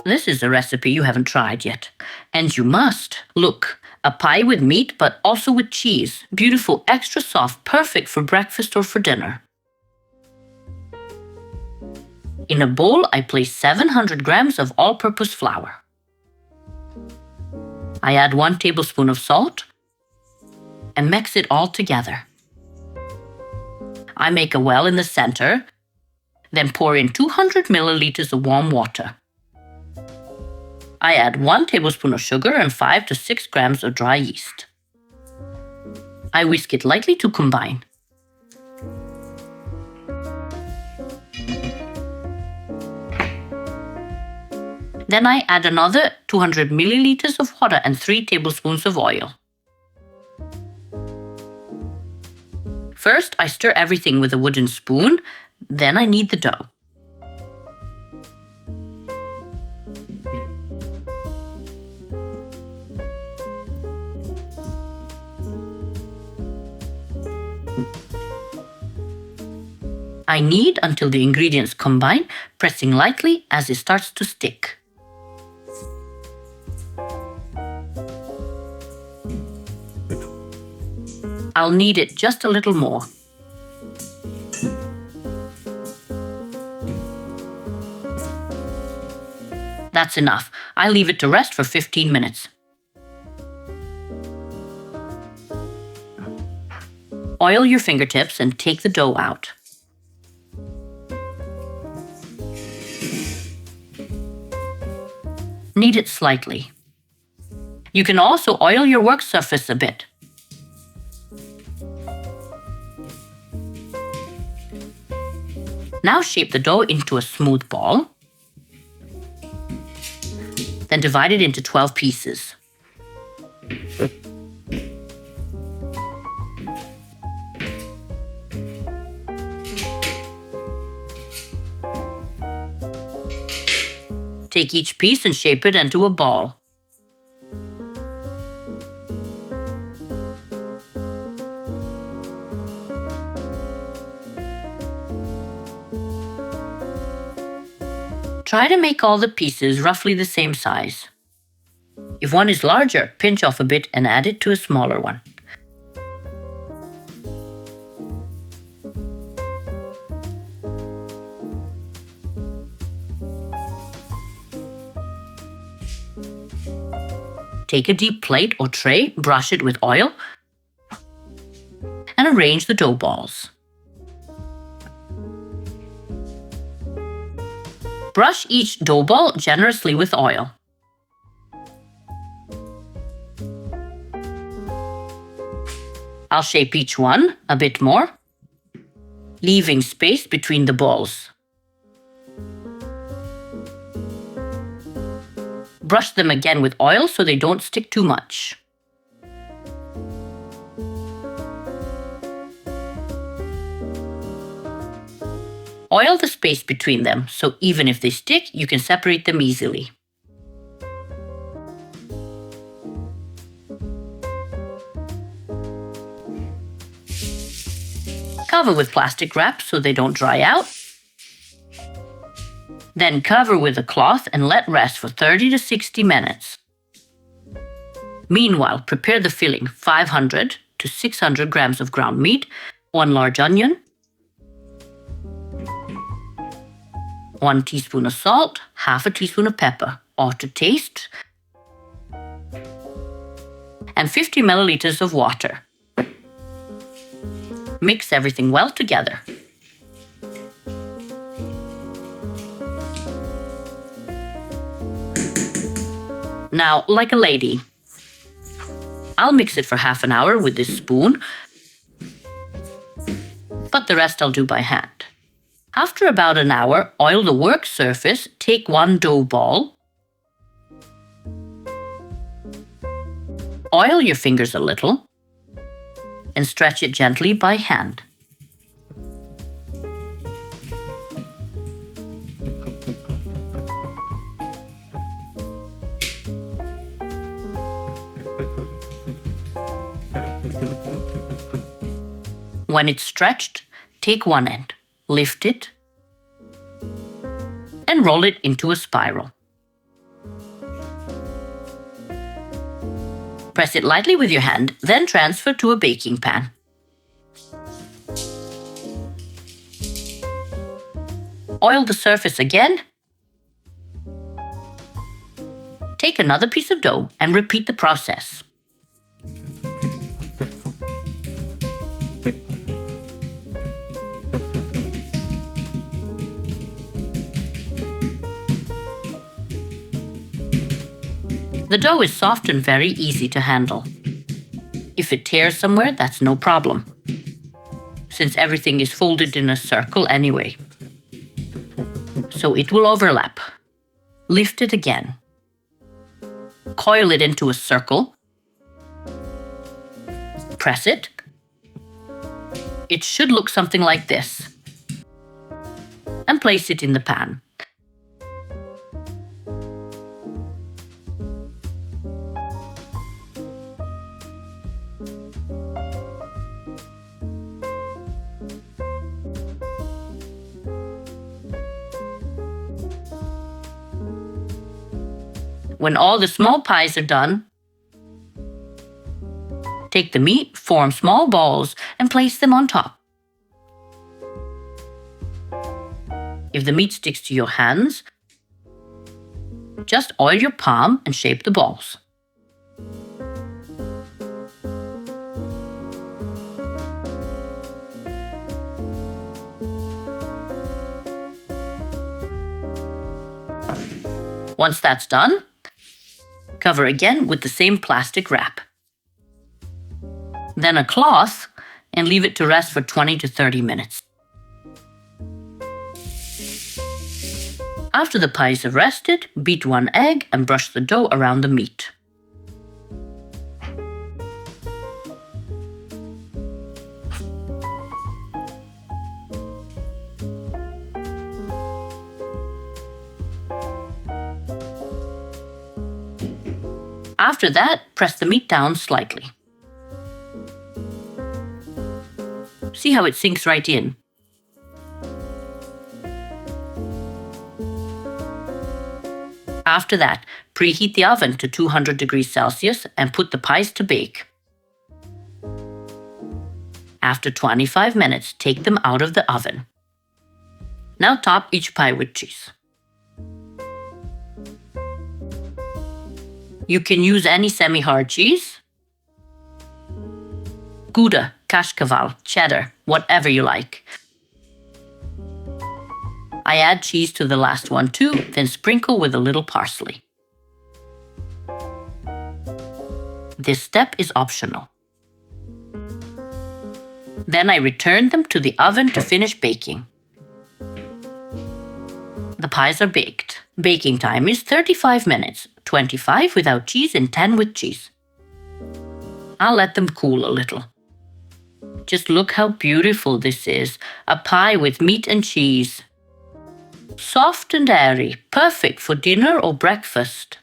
this is a recipe you haven't tried yet. And you must. Look, a pie with meat, but also with cheese. Beautiful, extra soft, perfect for breakfast or for dinner. In a bowl, I place 700 grams of all-purpose flour. I add 1 tablespoon of salt and mix it all together. I make a well in the center, then pour in 200 milliliters of warm water. I add 1 tablespoon of sugar and 5 to 6 grams of dry yeast. I whisk it lightly to combine. Then I add another 200 milliliters of water and 3 tablespoons of oil. First, I stir everything with a wooden spoon, then I knead the dough. I knead until the ingredients combine, pressing lightly as it starts to stick. I'll knead it just a little more. That's enough. I leave it to rest for 15 minutes. Oil your fingertips and take the dough out. Knead it slightly. You can also oil your work surface a bit. Now shape the dough into a smooth ball. Then divide it into 12 pieces. Take each piece and shape it into a ball. Try to make all the pieces roughly the same size. If one is larger, pinch off a bit and add it to a smaller one. Take a deep plate or tray, brush it with oil, and arrange the dough balls. Brush each dough ball generously with oil. I'll shape each one a bit more, leaving space between the balls. Brush them again with oil so they don't stick too much. Oil the space between them, so even if they stick, you can separate them easily. Cover with plastic wrap so they don't dry out. Then cover with a cloth and let rest for 30 to 60 minutes. Meanwhile, prepare the filling: 500 to 600 grams of ground meat, 1 large onion, 1 teaspoon of salt, half a teaspoon of pepper, all to taste, and 50 milliliters of water. Mix everything well together. Now, like a lady, I'll mix it for half an hour with this spoon, but the rest I'll do by hand. After about an hour, oil the work surface, take 1 dough ball, oil your fingers a little, and stretch it gently by hand. When it's stretched, take one end, lift it, and roll it into a spiral. Press it lightly with your hand, then transfer to a baking pan. Oil the surface again. Take another piece of dough and repeat the process. The dough is soft and very easy to handle. If it tears somewhere, that's no problem, since everything is folded in a circle anyway. So it will overlap. Lift it again. Coil it into a circle. Press it. It should look something like this. And place it in the pan. When all the small pies are done, take the meat, form small balls, and place them on top. If the meat sticks to your hands, just oil your palm and shape the balls. Once that's done, cover again with the same plastic wrap. Then a cloth and leave it to rest for 20 to 30 minutes. After the pies have rested, beat 1 egg and brush the dough around the meat. After that, press the meat down slightly. See how it sinks right in. After that, preheat the oven to 200 degrees Celsius and put the pies to bake. After 25 minutes, take them out of the oven. Now top each pie with cheese. You can use any semi-hard cheese, Gouda, Cascaval, cheddar, whatever you like. I add cheese to the last one too, then sprinkle with a little parsley. This step is optional. Then I return them to the oven to finish baking. The pies are baked. Baking time is 35 minutes, 25 without cheese and 10 with cheese. I'll let them cool a little. Just look how beautiful this is. A pie with meat and cheese. Soft and airy, perfect for dinner or breakfast.